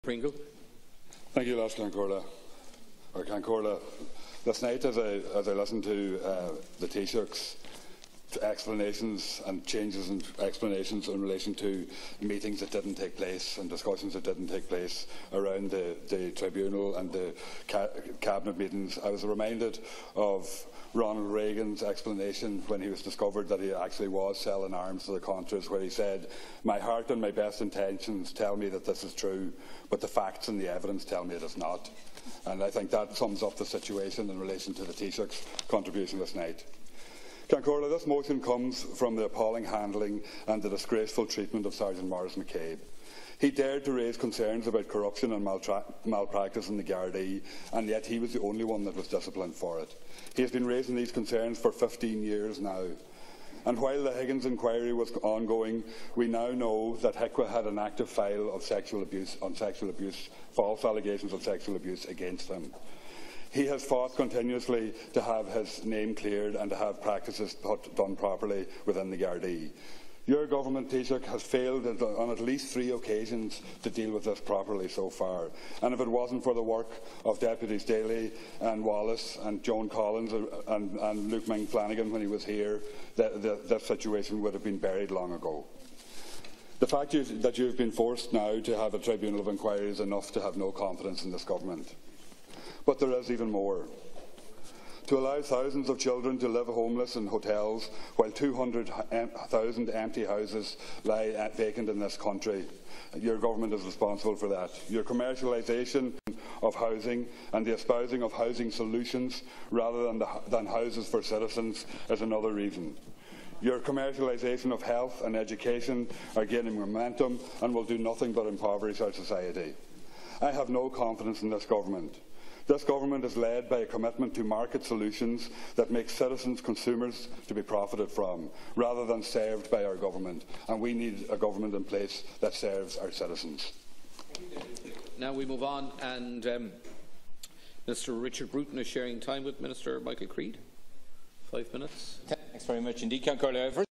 Pringle. Thank you, Last Cancorla. Last night, as I listened to the Taoiseach's explanations and changes in explanations in relation to meetings that didn't take place and discussions that didn't take place around the tribunal and the cabinet meetings, I was reminded of Ronald Reagan's explanation when he was discovered that he actually was selling arms to the Contras, where he said, "My heart and my best intentions tell me that this is true, but the facts and the evidence tell me it is not." And I think that sums up the situation in relation to the Taoiseach's contribution this night. Cancorla, this motion comes from the appalling handling and the disgraceful treatment of Sergeant Maurice McCabe. He dared to raise concerns about corruption and malpractice in the Gardaí, and yet he was the only one that was disciplined for it. He has been raising these concerns for 15 years now. And while the Higgins inquiry was ongoing, we now know that HIQA had an active file of sexual abuse, false allegations of sexual abuse against him. He has fought continuously to have his name cleared and to have practices done properly within the Gardaí. Your government, Taoiseach, has failed on at least 3 occasions to deal with this properly so far. And if it wasn't for the work of Deputies Daly and Wallace and Joan Collins and Luke Ming Flanagan when he was here, that situation would have been buried long ago. The fact that you have been forced now to have a tribunal of inquiry is enough to have no confidence in this government. But there is even more. To allow thousands of children to live homeless in hotels while 200,000 empty houses lie vacant in this country, your government is responsible for that. Your commercialisation of housing and the espousing of housing solutions rather than houses for citizens is another reason. Your commercialisation of health and education are gaining momentum and will do nothing but impoverish our society. I have no confidence in this government. This government is led by a commitment to market solutions that make citizens consumers to be profited from, rather than served by our government. And we need a government in place that serves our citizens. Now we move on, and Minister Richard Bruton is sharing time with Minister Michael Creed. 5 minutes. Thanks very much indeed, Cancorla.